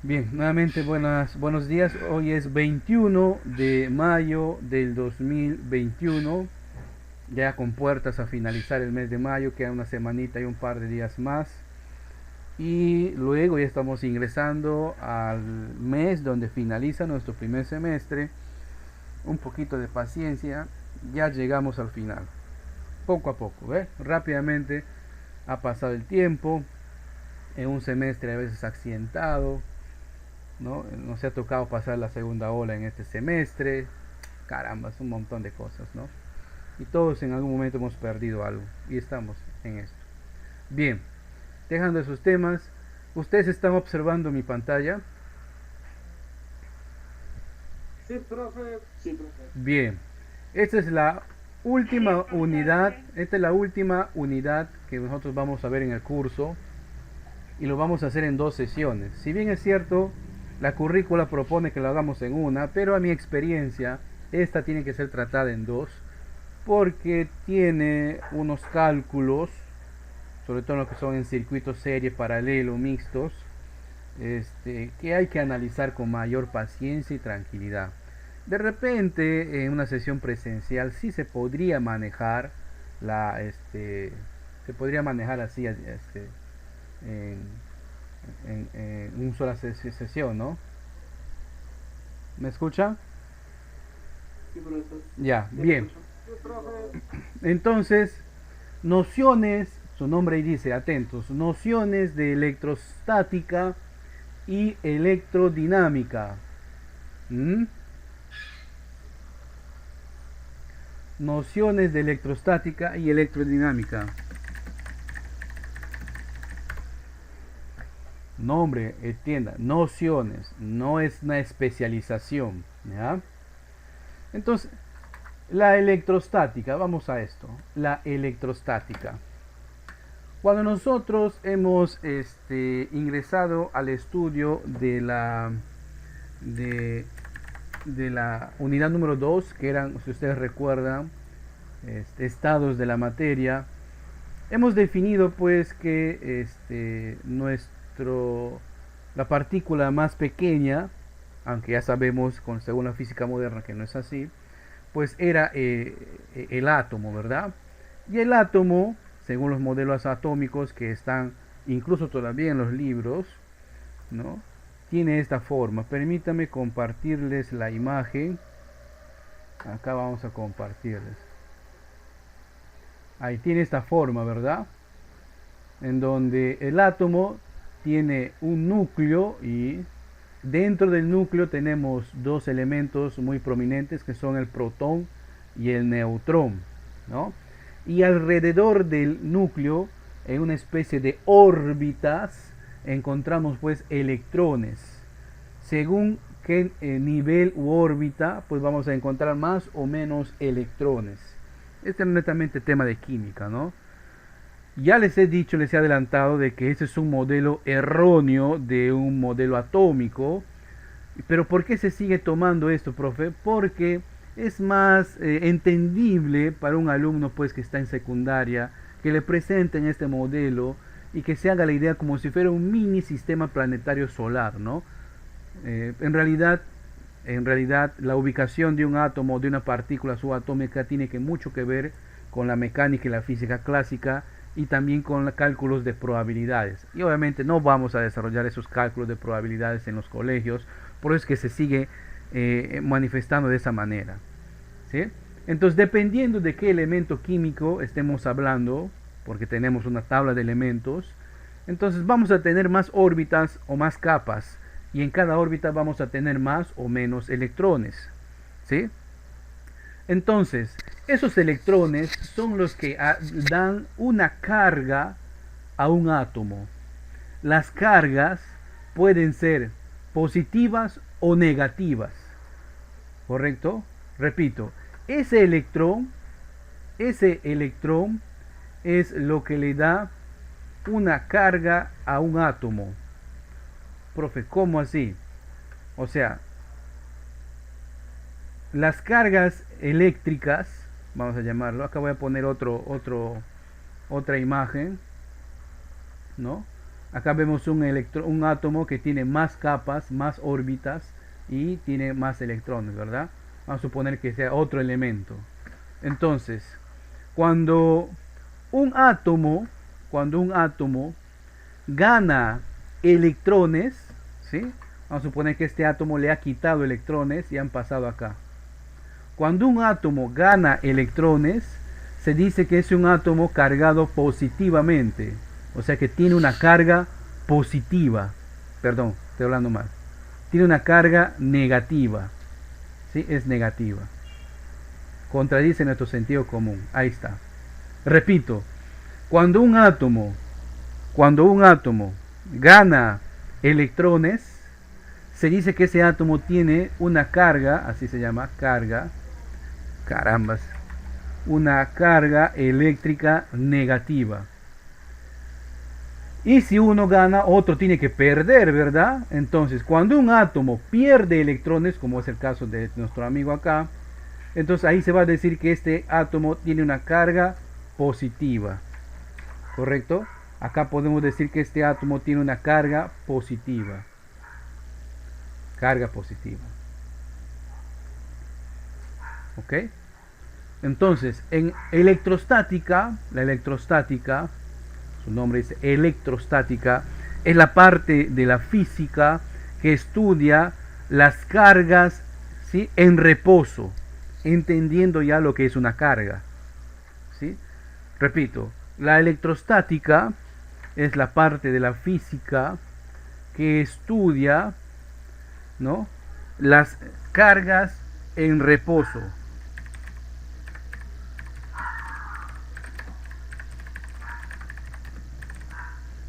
Bien, nuevamente buenos días. Hoy es 21 de mayo del 2021, ya con puertas a finalizar el mes de mayo, queda una semanita y un par de días más. Y luego ya estamos ingresando al mes donde finaliza nuestro primer semestre. Un poquito de paciencia, ya llegamos al final. Poco a poco, ¿ve? Rápidamente ha pasado el tiempo, en un semestre a veces accidentado, ¿no? Nos ha tocado pasar la segunda ola en este semestre, caramba, es un montón de cosas, ¿no? Y todos en algún momento hemos perdido algo y estamos en esto. Bien, dejando esos temas, ustedes están observando mi pantalla. Sí, profe. Sí, profe. Bien, esta es la última unidad, esta es la última unidad que nosotros vamos a ver en el curso y lo vamos a hacer en dos sesiones. Si bien es cierto, la currícula propone que lo hagamos en una, pero a mi experiencia, esta tiene que ser tratada en dos, porque tiene unos cálculos, sobre todo lo que son en circuitos serie, paralelo, mixtos, que hay que analizar con mayor paciencia y tranquilidad. De repente, en una sesión presencial sí se podría manejar se podría manejar así, en, en una sola sesión, ¿no? ¿Me escucha? Sí, profesor. Ya, Sí, le bien. escucho. Sí, profe. Entonces, nociones, su nombre dice, atentos, nociones de electrostática y electrodinámica. ¿Mm? Nociones de electrostática y electrodinámica. Nombre, entienda, nociones, no es una especialización. ¿Ya? Entonces, la electrostática, vamos a esto, la electrostática. Cuando nosotros hemos ingresado al estudio de, de la unidad número 2, que eran, si ustedes recuerdan, estados de la materia, hemos definido pues que la partícula más pequeña, aunque ya sabemos según la física moderna que no es así, pues era el átomo, ¿verdad? Y el átomo, según los modelos atómicos que están incluso todavía en los libros, ¿no? Tiene esta forma. Permítame compartirles la imagen. Acá vamos a compartirles. Ahí tiene esta forma, ¿verdad? En donde el átomo tiene un núcleo y dentro del núcleo tenemos dos elementos muy prominentes que son el protón y el neutrón, ¿no? Y alrededor del núcleo, en una especie de órbitas, encontramos pues electrones. Según qué nivel u órbita, pues vamos a encontrar más o menos electrones. Este es netamente tema de química, ¿no? Ya les he dicho, les he adelantado de que este es un modelo erróneo de un modelo atómico. Pero ¿por qué se sigue tomando esto, profe? Porque es más entendible para un alumno pues que está en secundaria que le presenten este modelo y que se haga la idea como si fuera un mini sistema planetario solar, ¿no? En realidad, la ubicación de un átomo, de una partícula subatómica, tiene que mucho que ver con la mecánica y la física clásica y también con los cálculos de probabilidades. Y obviamente no vamos a desarrollar esos cálculos de probabilidades en los colegios, por eso es que se sigue manifestando de esa manera. ¿Sí? Entonces, dependiendo de qué elemento químico estemos hablando, porque tenemos una tabla de elementos, entonces vamos a tener más órbitas o más capas, y en cada órbita vamos a tener más o menos electrones. ¿Sí? Entonces, esos electrones son los que dan una carga a un átomo. Las cargas pueden ser positivas o negativas. ¿Correcto? Repito, ese electrón, ese electrón es lo que le da una carga a un átomo. Profe, ¿cómo así? O sea, las cargas eléctricas, vamos a llamarlo, acá voy a poner otra imagen, ¿no? Acá vemos un átomo que tiene más capas, más órbitas y tiene más electrones, ¿verdad? Vamos a suponer que sea otro elemento. Entonces, cuando un átomo, cuando un átomo gana electrones, ¿sí? Vamos a suponer que este átomo le ha quitado electrones y han pasado acá. Cuando un átomo gana electrones, se dice que es un átomo cargado positivamente. O sea que tiene una carga positiva. Perdón, estoy hablando mal. Tiene una carga negativa. ¿Sí? Es negativa. Contradice nuestro sentido común. Ahí está. Repito, cuando un átomo gana electrones, se dice que ese átomo tiene una carga, así se llama, carga, carambas, una carga eléctrica negativa. Y si uno gana, otro tiene que perder, ¿verdad? Entonces, cuando un átomo pierde electrones, como es el caso de nuestro amigo acá, entonces ahí se va a decir que este átomo tiene una carga positiva. ¿Correcto? Acá podemos decir que este átomo tiene una carga positiva. Carga positiva. ¿Ok? Entonces, en electrostática, la electrostática, su nombre es electrostática, es la parte de la física que estudia las cargas, ¿sí?, en reposo, entendiendo ya lo que es una carga. ¿Sí? Repito, la electrostática es la parte de la física que estudia, ¿no?, las cargas en reposo.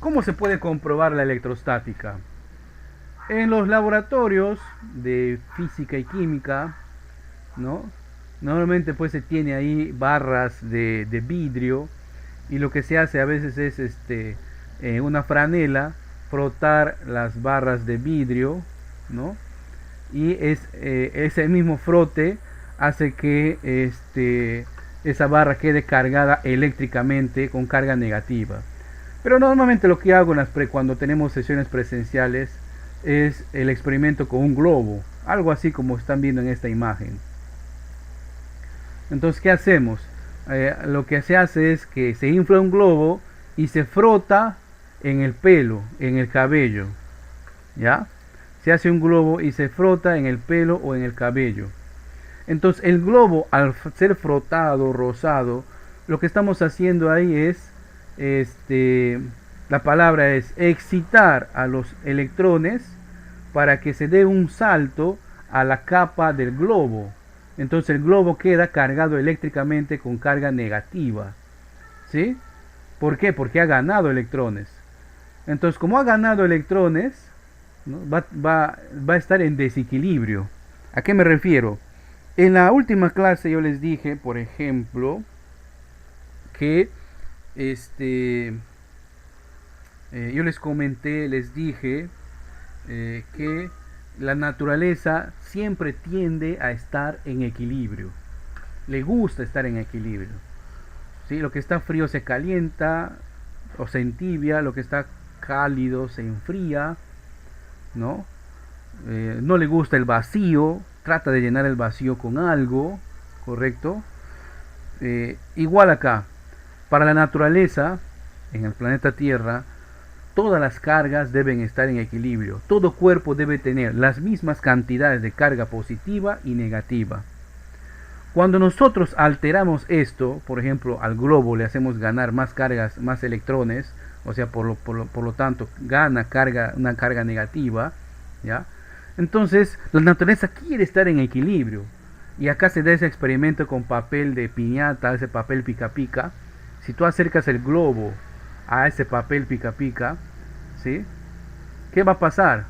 ¿Cómo se puede comprobar la electrostática? En los laboratorios de física y química, ¿no?, normalmente pues se tiene ahí barras de vidrio, y lo que se hace a veces es una franela, frotar las barras de vidrio, ¿no? Y ese mismo frote hace que esa barra quede cargada eléctricamente con carga negativa. Pero normalmente lo que hago cuando tenemos sesiones presenciales es el experimento con un globo, algo así como están viendo en esta imagen. Entonces, ¿qué hacemos? Lo que se hace es que se infla un globo y se frota en el pelo, en el cabello, ¿ya? Se hace un globo y se frota en el pelo o en el cabello. Entonces el globo, al ser frotado, rozado, lo que estamos haciendo ahí es, la palabra es excitar a los electrones para que se dé un salto a la capa del globo. Entonces el globo queda cargado eléctricamente con carga negativa. ¿Sí? ¿Por qué? Porque ha ganado electrones. Entonces, como ha ganado electrones, ¿no?, va a estar en desequilibrio. ¿A qué me refiero? En la última clase yo les dije, por ejemplo, que yo les comenté, les dije que la naturaleza siempre tiende a estar en equilibrio. Le gusta estar en equilibrio. ¿Sí? Lo que está frío se calienta o se entibia, lo que está cálido se enfría, ¿no? No le gusta el vacío, trata de llenar el vacío con algo, ¿correcto? Igual acá, para la naturaleza, en el planeta Tierra, todas las cargas deben estar en equilibrio. Todo cuerpo debe tener las mismas cantidades de carga positiva y negativa. Cuando nosotros alteramos esto, por ejemplo, al globo le hacemos ganar más cargas, más electrones, o sea, por lo tanto, gana una carga negativa, ¿ya? Entonces, la naturaleza quiere estar en equilibrio. Y acá se da ese experimento con papel de piñata, ese papel pica pica. Si tú acercas el globo a ese papel pica pica, ¿sí?, ¿qué va a pasar?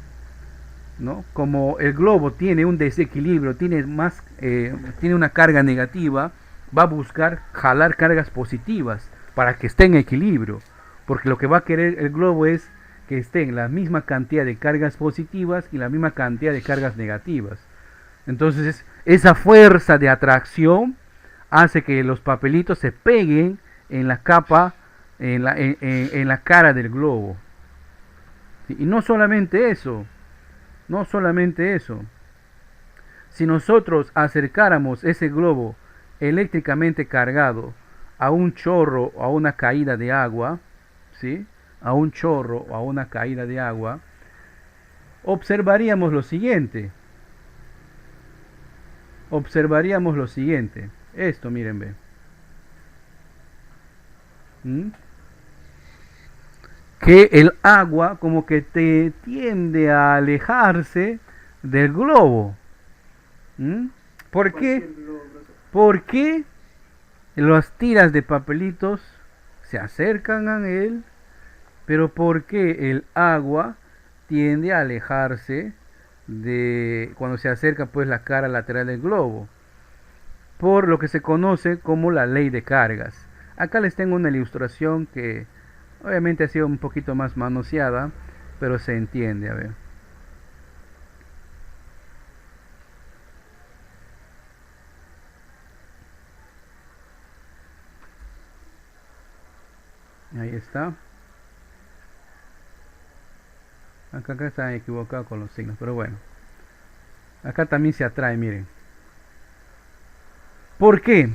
¿No? Como el globo tiene un desequilibrio, tiene una carga negativa, va a buscar jalar cargas positivas para que esté en equilibrio, porque lo que va a querer el globo es que estén la misma cantidad de cargas positivas y la misma cantidad de cargas negativas. Entonces esa fuerza de atracción hace que los papelitos se peguen en la capa, en la cara del globo. Y no solamente eso, no solamente eso. Si nosotros acercáramos ese globo eléctricamente cargado a un chorro o a una caída de agua, ¿sí? A un chorro o a una caída de agua, observaríamos lo siguiente. Observaríamos lo siguiente. Esto, miren, ve. ¿Mm? Que el agua como que te tiende a alejarse del globo. ¿Mm? ¿Por qué? Porque las tiras de papelitos se acercan a él, pero porque el agua tiende a alejarse de cuando se acerca pues la cara lateral del globo, por lo que se conoce como la ley de cargas. Acá les tengo una ilustración que obviamente ha sido un poquito más manoseada, pero se entiende, a ver. Ahí está. Acá están equivocados con los signos, pero bueno. Acá también se atrae, miren. ¿Por qué?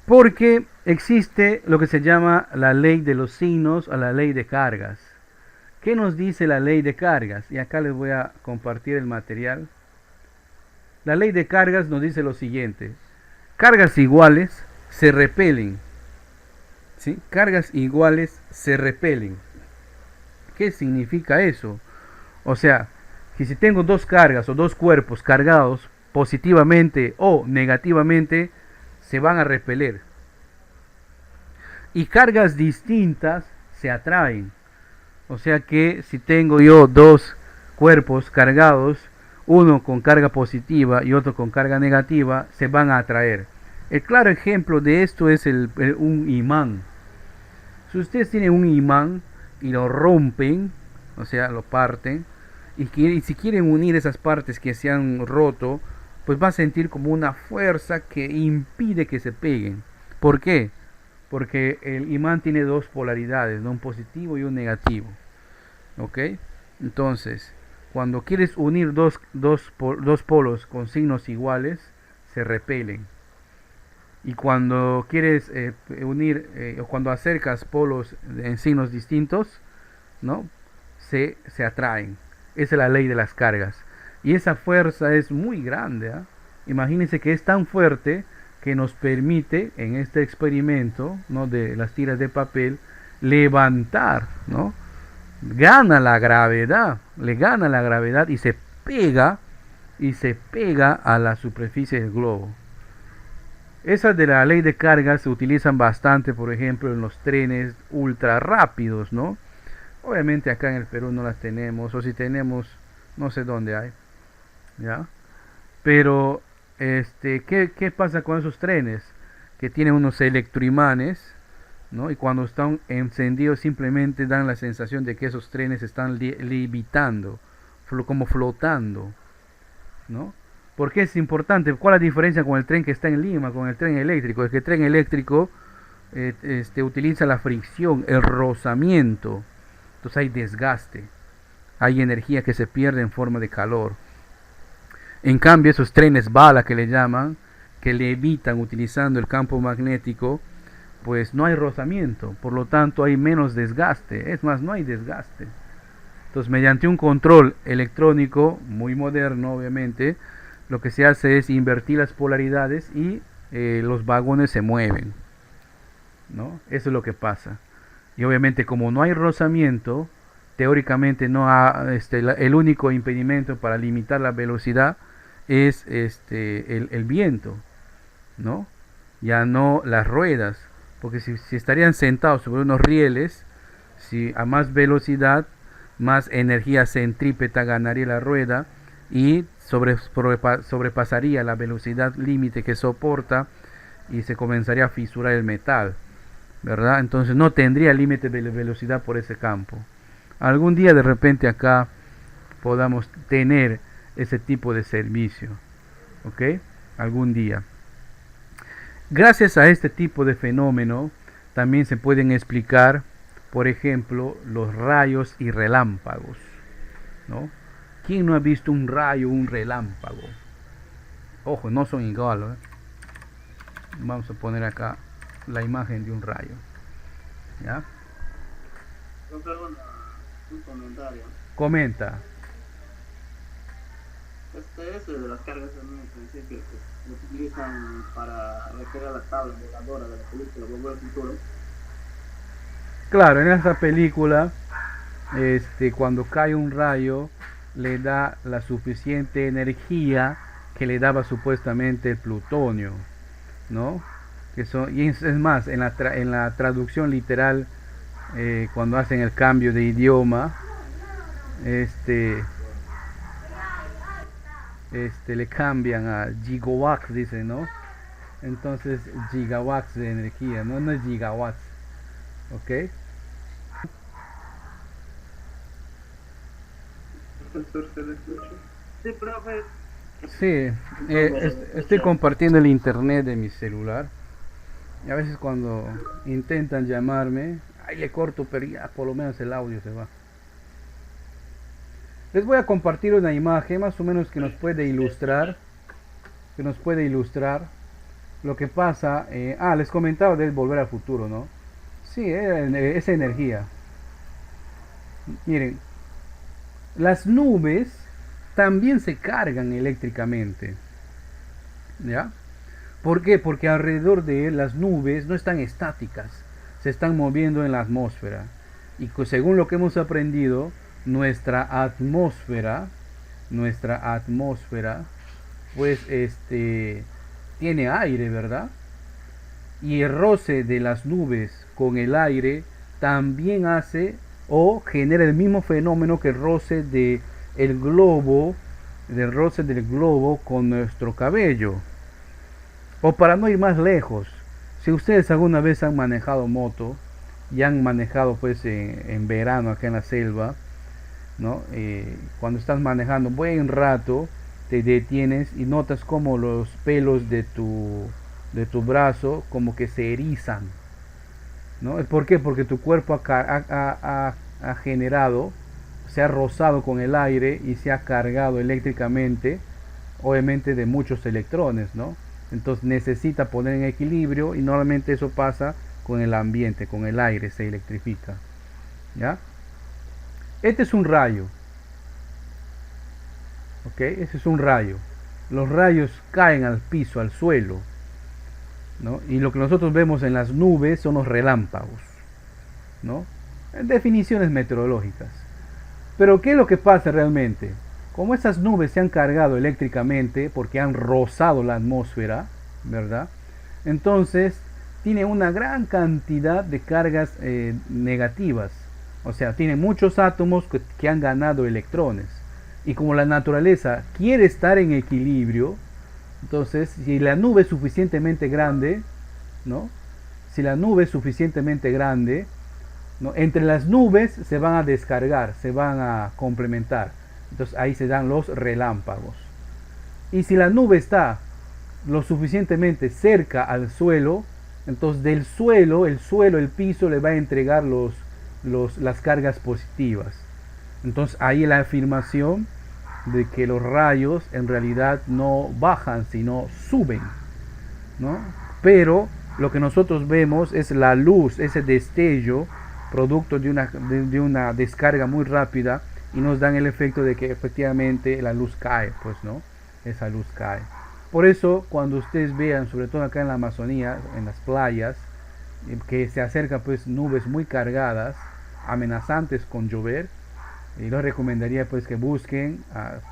Porque existe lo que se llama la ley de los signos o la ley de cargas. ¿Qué nos dice la ley de cargas? Y acá les voy a compartir el material. La ley de cargas nos dice lo siguiente. Cargas iguales se repelen. ¿Sí? Cargas iguales se repelen. ¿Qué significa eso? O sea, que si tengo dos cargas o dos cuerpos cargados positivamente o negativamente, se van a repeler. Y cargas distintas se atraen. O sea que si tengo yo dos cuerpos cargados, uno con carga positiva y otro con carga negativa, se van a atraer. El claro ejemplo de esto es un imán. Si ustedes tienen un imán y lo rompen, o sea, lo parten, y si quieren unir esas partes que se han roto, pues va a sentir como una fuerza que impide que se peguen. ¿Por qué? Porque el imán tiene dos polaridades, ¿no? Un positivo y un negativo. ¿Ok? Entonces, cuando quieres unir dos polos con signos iguales, se repelen. Y cuando quieres unir, o cuando acercas polos en signos distintos, ¿no? Se atraen. Esa es la ley de las cargas. Y esa fuerza es muy grande. ¿Eh? Imagínense que es tan fuerte que nos permite en este experimento, ¿no? De las tiras de papel levantar, ¿no? Gana la gravedad, le gana la gravedad y se pega a la superficie del globo. Esas de la ley de cargas se utilizan bastante, por ejemplo, en los trenes ultra rápidos, ¿no? Obviamente acá en el Perú no las tenemos, o si tenemos, no sé dónde hay, ¿ya? Pero, ¿qué pasa con esos trenes? Que tienen unos electroimanes, ¿no? Y cuando están encendidos simplemente dan la sensación de que esos trenes están levitando, como flotando, ¿no? ¿Por qué es importante? ¿Cuál es la diferencia con el tren que está en Lima, con el tren eléctrico? Es que el tren eléctrico utiliza la fricción, el rozamiento. Entonces hay desgaste, hay energía que se pierde en forma de calor. En cambio, esos trenes bala que le llaman, que levitan utilizando el campo magnético, pues no hay rozamiento, por lo tanto hay menos desgaste. Es más, no hay desgaste. Entonces, mediante un control electrónico, muy moderno obviamente, lo que se hace es invertir las polaridades y los vagones se mueven, ¿no? Eso es lo que pasa. Y obviamente como no hay rozamiento, teóricamente el único impedimento para limitar la velocidad es el viento, ¿no? Ya no las ruedas, porque si estarían sentados sobre unos rieles, si a más velocidad, más energía centrípeta ganaría la rueda y sobrepasaría la velocidad límite que soporta y se comenzaría a fisurar el metal, ¿verdad? Entonces no tendría límite de velocidad por ese campo. Algún día de repente acá podamos tener ese tipo de servicio, ¿ok? Algún día. Gracias a este tipo de fenómeno también se pueden explicar, por ejemplo, los rayos y relámpagos. ¿no? ¿Quién no ha visto un rayo, un relámpago? Ojo, no son iguales, ¿eh? Vamos a poner acá la imagen de un rayo, ¿ya? Profe, un comentario. Comenta. Ese de las cargas en el principio que lo utilizan para recrear la tabla voladora de la película Volver al Futuro. Claro, en esa película, cuando cae un rayo, le da la suficiente energía que le daba supuestamente el plutonio, ¿no? Y es más, en la traducción literal, cuando hacen el cambio de idioma, este, le cambian a gigawatts, dice, ¿no? Entonces, gigawatts de energía, no, no es gigawatts, ¿ok? Profesor, ¿se le escucha? Sí, profe. Sí, estoy compartiendo el internet de mi celular. Y a veces cuando intentan llamarme, ahí le corto, pero ya por lo menos el audio se va. Les voy a compartir una imagen más o menos que nos puede ilustrar, lo que pasa. Les comentaba de Volver al Futuro, ¿no? Sí, esa energía. Miren, las nubes también se cargan eléctricamente, ¿ya? ¿Por qué? Porque alrededor de las nubes no están estáticas, se están moviendo en la atmósfera. Y según lo que hemos aprendido, nuestra atmósfera, pues tiene aire, ¿verdad? Y el roce de las nubes con el aire también hace o genera el mismo fenómeno que el roce del roce del globo con nuestro cabello. O para no ir más lejos, si ustedes alguna vez han manejado moto y han manejado pues en verano acá en la selva, ¿no? Cuando estás manejando buen rato, te detienes y notas como los pelos de tu brazo como que se erizan, ¿no? ¿Por qué? Porque tu cuerpo ha generado, se ha rozado con el aire y se ha cargado eléctricamente, obviamente de muchos electrones, ¿no? Entonces necesita poner en equilibrio y normalmente eso pasa con el ambiente, con el aire se electrifica, ¿ya? Este es un rayo, ¿ok? Este es un rayo. Los rayos caen al piso, al suelo, ¿no? Y lo que nosotros vemos en las nubes son los relámpagos, ¿no? Definiciones meteorológicas. Pero ¿qué es lo que pasa realmente? Como esas nubes se han cargado eléctricamente porque han rozado la atmósfera, ¿verdad? Entonces tiene una gran cantidad de cargas negativas. O sea, tiene muchos átomos que han ganado electrones. Y como la naturaleza quiere estar en equilibrio, entonces si la nube es suficientemente grande, ¿no? Si la nube es suficientemente grande, ¿no? Entre las nubes se van a descargar, se van a complementar. Entonces ahí se dan los relámpagos. Y si la nube está lo suficientemente cerca al suelo, entonces del suelo, el piso le va a entregar las cargas positivas. Entonces ahí la afirmación de que los rayos en realidad no bajan, sino suben, ¿no? Pero lo que nosotros vemos es la luz, ese destello, producto de una descarga muy rápida, y nos dan el efecto de que efectivamente la luz cae, pues, ¿no? Esa luz cae. Por eso, cuando ustedes vean, sobre todo acá en la Amazonía, en las playas, que se acercan pues nubes muy cargadas, amenazantes con llover, y les recomendaría pues que busquen,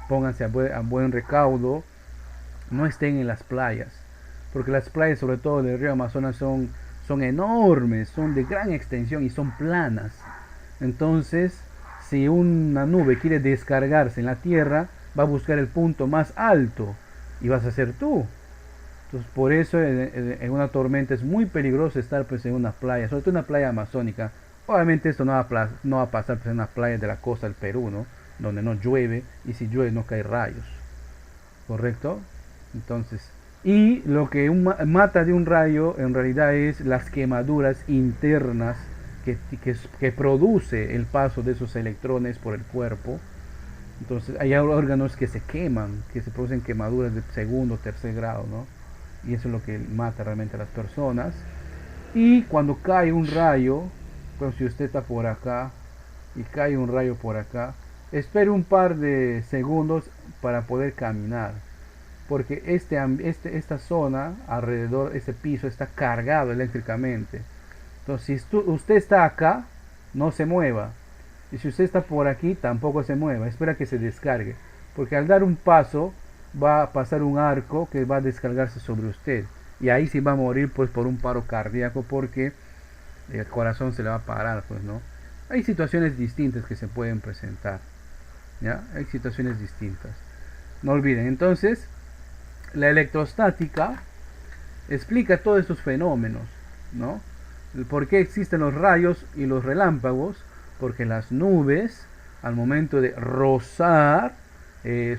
pónganse a buen recaudo, no estén en las playas, porque las playas, sobre todo del río Amazonas, son enormes, son de gran extensión y son planas. Entonces, si una nube quiere descargarse en la tierra, va a buscar el punto más alto y vas a ser tú. Entonces, por eso en una tormenta es muy peligroso estar pues en una playa, sobre todo una playa amazónica. Obviamente esto no va a pasar pues en una playa de la costa del Perú, ¿no? Donde no llueve, y si llueve no cae rayos, ¿correcto? Entonces, y lo que mata de un rayo en realidad es las quemaduras internas que produce el paso de esos electrones por el cuerpo, Entonces hay órganos que se queman, que se producen quemaduras de segundo, tercer grado, ¿no? Y eso es lo que mata realmente a las personas. Y cuando cae un rayo, pues si usted está por acá y cae un rayo por acá, espere un par de segundos para poder caminar, porque esta zona alrededor, este piso está cargado eléctricamente. Entonces, si usted está acá, no se mueva. Y si usted está por aquí, tampoco se mueva. Espera que se descargue. Porque al dar un paso, va a pasar un arco que va a descargarse sobre usted. Y ahí sí va a morir pues por un paro cardíaco porque el corazón se le va a parar, pues, ¿no? Hay situaciones distintas que se pueden presentar. ¿Ya? Hay situaciones distintas. No olviden, entonces, la electrostática explica todos estos fenómenos, ¿no? ¿Por qué existen los rayos y los relámpagos? Porque las nubes, al momento de rozar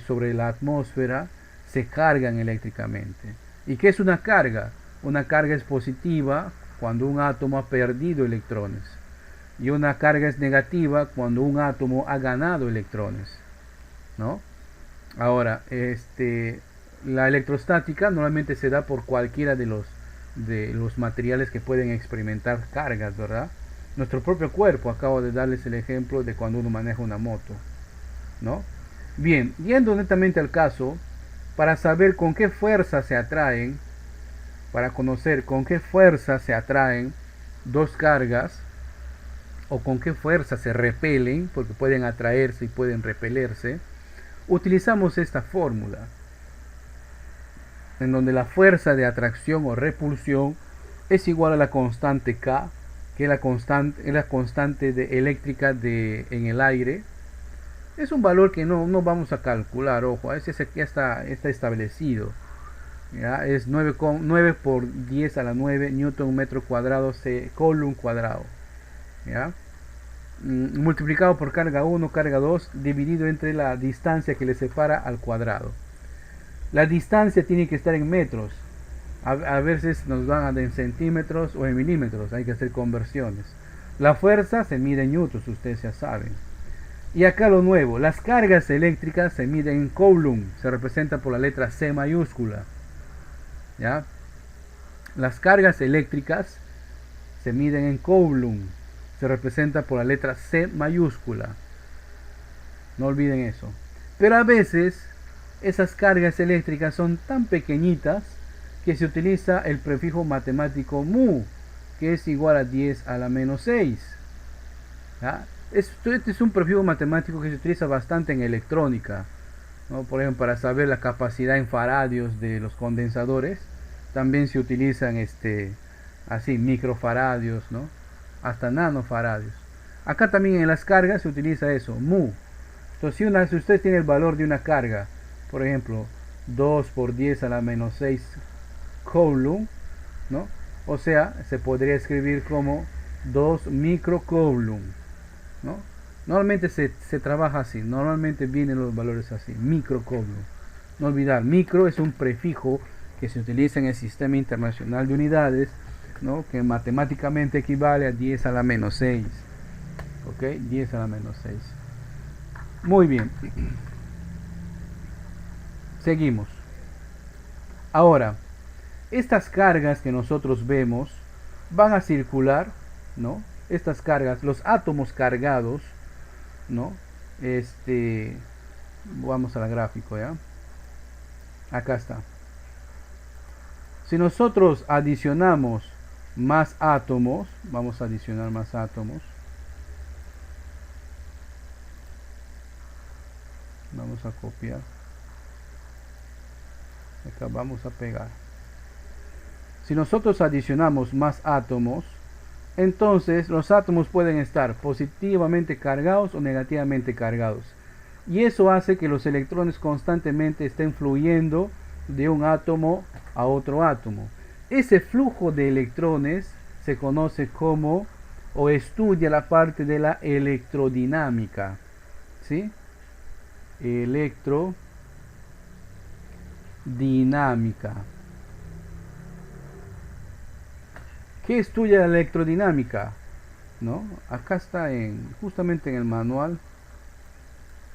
sobre la atmósfera, se cargan eléctricamente. ¿Y qué es una carga? Una carga es positiva cuando un átomo ha perdido electrones. Y una carga es negativa cuando un átomo ha ganado electrones, ¿no? Ahora, la electrostática normalmente se da por cualquiera de los materiales que pueden experimentar cargas, ¿verdad? Nuestro propio cuerpo, acabo de darles el ejemplo de cuando uno maneja una moto, ¿no? Bien, yendo netamente al caso, para saber con qué fuerza se atraen, para conocer con qué fuerza se atraen dos cargas, o con qué fuerza se repelen, porque pueden atraerse y pueden repelerse, utilizamos esta fórmula, en donde la fuerza de atracción o repulsión es igual a la constante K, que es la constante eléctrica en el aire. Es un valor que no vamos a calcular, ojo, ese ya está establecido. ¿Ya? Es 9 por 10 a la 9 newton metro cuadrado coulomb cuadrado. ¿Ya? Multiplicado por carga 1, carga 2, dividido entre la distancia que le separa al cuadrado. La distancia tiene que estar en metros. A veces nos van en centímetros o en milímetros. Hay que hacer conversiones. La fuerza se mide en newtons, ustedes ya saben. Y acá lo nuevo. Las cargas eléctricas se miden en coulomb. Se representa por la letra C mayúscula. ¿Ya? Las cargas eléctricas se miden en coulomb. Se representa por la letra C mayúscula. No olviden eso. Pero a veces esas cargas eléctricas son tan pequeñitas que se utiliza el prefijo matemático mu, que es igual a 10 a la menos 6. ¿Ya? Este es un prefijo matemático que se utiliza bastante en electrónica, ¿no? Por ejemplo, para saber la capacidad en faradios de los condensadores, también se utilizan así microfaradios, ¿no? Hasta nanofaradios. Acá también en las cargas se utiliza eso, mu. Entonces, si usted tiene el valor de una carga, por ejemplo, 2 por 10 a la menos 6 coulomb, ¿no? O sea, se podría escribir como 2 microcoulomb, ¿no? Normalmente se trabaja así, normalmente vienen los valores así, microcoulomb. No olvidar, micro es un prefijo que se utiliza en el Sistema Internacional de Unidades, ¿no? Que matemáticamente equivale a 10 a la menos 6. ¿Ok? 10 a la menos 6. Muy bien. Seguimos. Ahora, estas cargas que nosotros vemos van a circular, ¿no? Estas cargas, los átomos cargados, ¿no? Vamos a la gráfico, ¿ya? Acá está. Si nosotros adicionamos más átomos, vamos a adicionar más átomos. Vamos a copiar. Acá vamos a pegar. Si nosotros adicionamos más átomos, entonces los átomos pueden estar positivamente cargados o negativamente cargados. Y eso hace que los electrones constantemente estén fluyendo de un átomo a otro átomo. Ese flujo de electrones se conoce como, o estudia la parte de la electrodinámica. ¿Sí? Electrodinámica. ¿Qué estudia la electrodinámica? ¿No? Acá está justamente en el manual.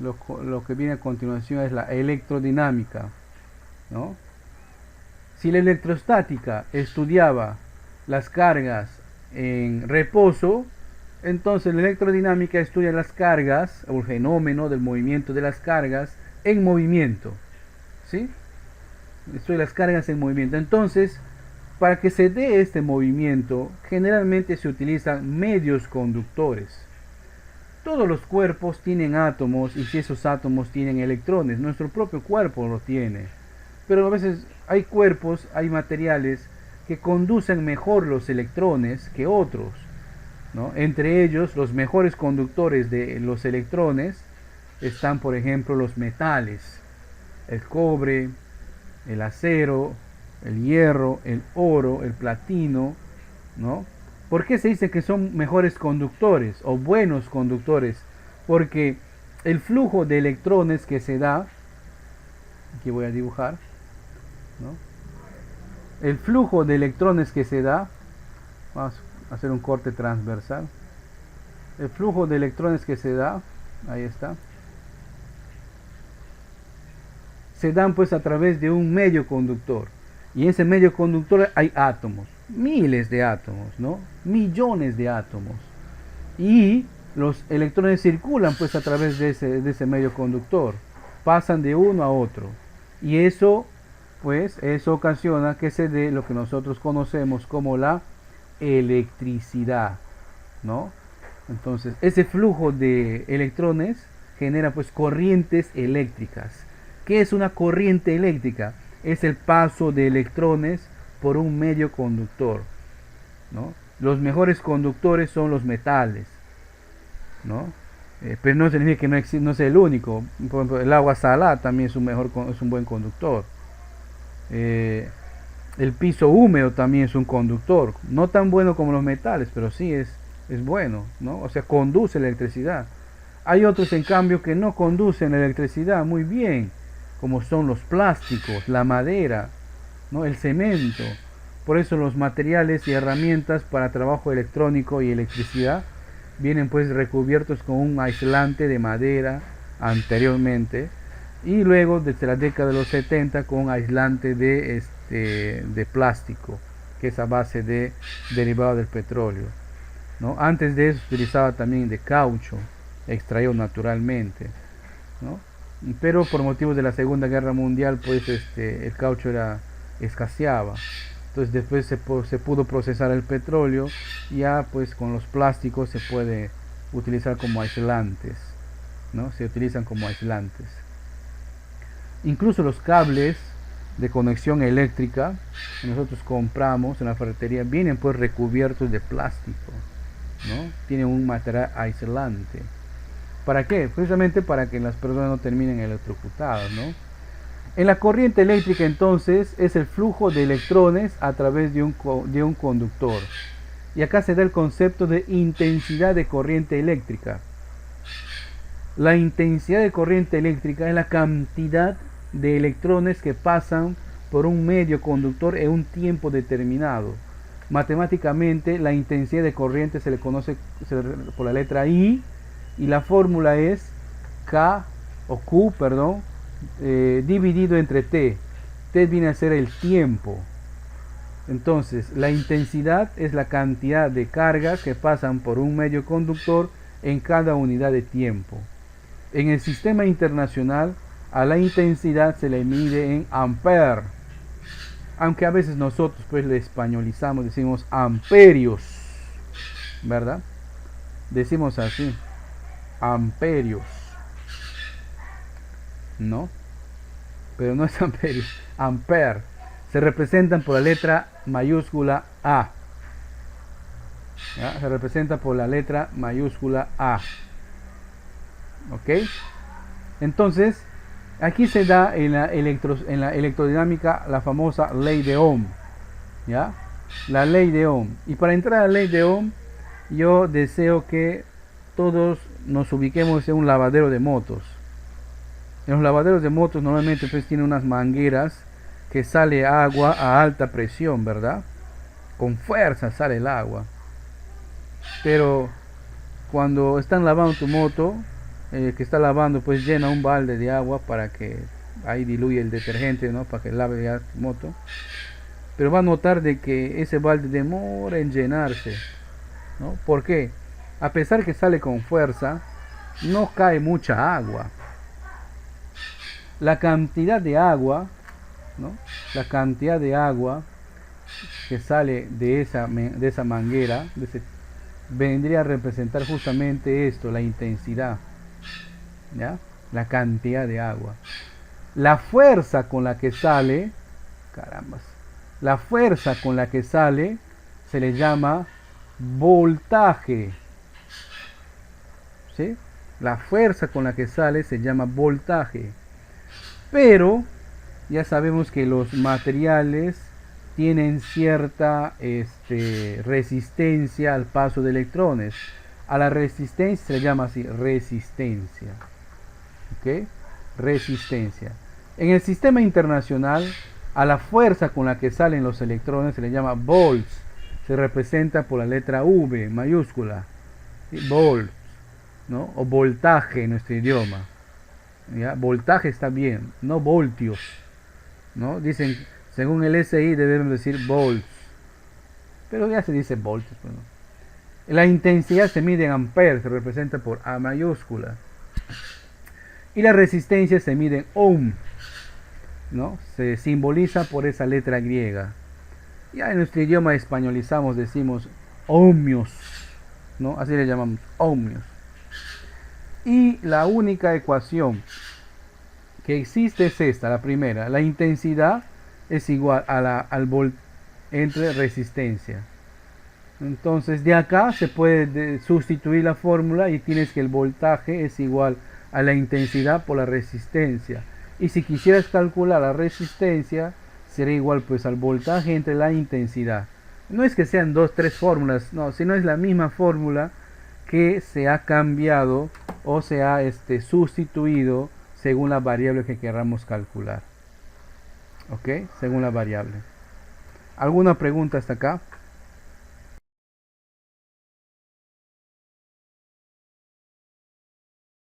lo que viene a continuación es la electrodinámica, ¿no? Si la electrostática estudiaba las cargas en reposo, entonces la electrodinámica estudia las cargas o el fenómeno del movimiento de las cargas en movimiento, ¿sí? Estudia las cargas en movimiento. Entonces, para que se dé este movimiento, generalmente se utilizan medios conductores. Todos los cuerpos tienen átomos y si esos átomos tienen electrones, nuestro propio cuerpo lo tiene. Pero a veces hay cuerpos, hay materiales que conducen mejor los electrones que otros, ¿no? Entre ellos, los mejores conductores de los electrones están, por ejemplo, los metales, el cobre, el acero, el hierro, el oro, el platino, ¿no? ¿Por qué se dice que son mejores conductores o buenos conductores? Porque el flujo de electrones que se da, aquí voy a dibujar, ¿no? El flujo de electrones que se da, vamos a hacer un corte transversal, el flujo de electrones que se da, ahí está, se dan pues a través de un medio conductor. Y en ese medio conductor hay átomos, miles de átomos, ¿no? Millones de átomos. Y los electrones circulan pues a través de ese medio conductor, pasan de uno a otro. Y eso ocasiona que se dé lo que nosotros conocemos como la electricidad, ¿no? Entonces, ese flujo de electrones genera pues corrientes eléctricas. ¿Qué es una corriente eléctrica? Es el paso de electrones por un medio conductor, ¿no? Los mejores conductores son los metales, ¿no? Pero no significa que no sea el único. Por ejemplo, el agua salada también es un buen conductor. El piso húmedo también es un conductor, no tan bueno como los metales, pero sí es bueno, ¿no? O sea, conduce la electricidad. Hay otros en cambio que no conducen la electricidad muy bien, como son los plásticos, la madera, ¿no? El cemento. Por eso los materiales y herramientas para trabajo electrónico y electricidad vienen pues recubiertos con un aislante de madera anteriormente, y luego desde la década de los 70 con un aislante de plástico, que es a base de derivado del petróleo, ¿no? Antes de eso se utilizaba también de caucho, extraído naturalmente, ¿no? Pero por motivos de la Segunda Guerra Mundial pues el caucho escaseaba. Entonces después se pudo procesar el petróleo, ya pues con los plásticos se puede utilizar como aislantes, ¿no? Se utilizan como aislantes. Incluso los cables de conexión eléctrica que nosotros compramos en la ferretería vienen pues recubiertos de plástico, ¿no? Tienen un material aislante. ¿Para qué? Precisamente para que las personas no terminen electrocutadas, ¿no? En la corriente eléctrica entonces es el flujo de electrones a través de un conductor. Y acá se da el concepto de intensidad de corriente eléctrica. La intensidad de corriente eléctrica es la cantidad de electrones que pasan por un medio conductor en un tiempo determinado. Matemáticamente la intensidad de corriente se le conoce por la letra I, y la fórmula es Q, dividido entre T. T viene a ser el tiempo. Entonces, la intensidad es la cantidad de cargas que pasan por un medio conductor en cada unidad de tiempo. En el sistema internacional, a la intensidad se le mide en ampere. Aunque a veces nosotros pues le españolizamos, decimos amperios, ¿verdad? Decimos así, amperios, ¿no? Pero no es amperios, ampere. Se representan por la letra mayúscula A. ¿Ya? Se representa por la letra mayúscula A. ¿Ok? Entonces, aquí se da en la electrodinámica la famosa ley de Ohm. ¿Ya? La ley de Ohm. Y para entrar a la ley de Ohm, yo deseo que todos nos ubiquemos en un lavadero de motos. En los lavaderos de motos normalmente pues tienen unas mangueras que sale agua a alta presión, ¿verdad? Con fuerza sale el agua. Pero cuando están lavando tu moto, que está lavando, pues llena un balde de agua para que ahí diluye el detergente, ¿no? Para que lave ya tu moto. Pero va a notar de que ese balde demora en llenarse, ¿no? ¿Por qué? A pesar que sale con fuerza, no cae mucha agua. La cantidad de agua, ¿no? La cantidad de agua que sale de esa manguera, vendría a representar justamente esto, la intensidad, ¿ya? La cantidad de agua. La fuerza con la que sale, carambas, la fuerza con la que sale se le llama voltaje, ¿sí? La fuerza con la que sale se llama voltaje. Pero ya sabemos que los materiales tienen cierta resistencia al paso de electrones. A la resistencia se le llama así, resistencia. ¿Ok? Resistencia. En el sistema internacional, a la fuerza con la que salen los electrones se le llama volts. Se representa por la letra V mayúscula. ¿Sí? Volts, ¿no? O voltaje en nuestro idioma. ¿Ya? Voltaje está bien, no voltios, ¿no? Dicen, según el SI debemos decir volts, pero ya se dice voltios. Bueno. La intensidad se mide en amperes, se representa por A mayúscula. Y la resistencia se mide en ohm, ¿no? Se simboliza por esa letra griega. Ya en nuestro idioma españolizamos, decimos ohmios, ¿no? Así le llamamos, ohmios. Y la única ecuación que existe es esta, la primera. La intensidad es igual a al volt entre resistencia. Entonces de acá se puede sustituir la fórmula y tienes que el voltaje es igual a la intensidad por la resistencia. Y si quisieras calcular la resistencia, sería igual pues al voltaje entre la intensidad. No es que sean dos, tres fórmulas, no, sino es la misma fórmula que se ha cambiado o se ha sustituido según la variable que queramos calcular. ¿Ok? Según la variable. ¿Alguna pregunta hasta acá?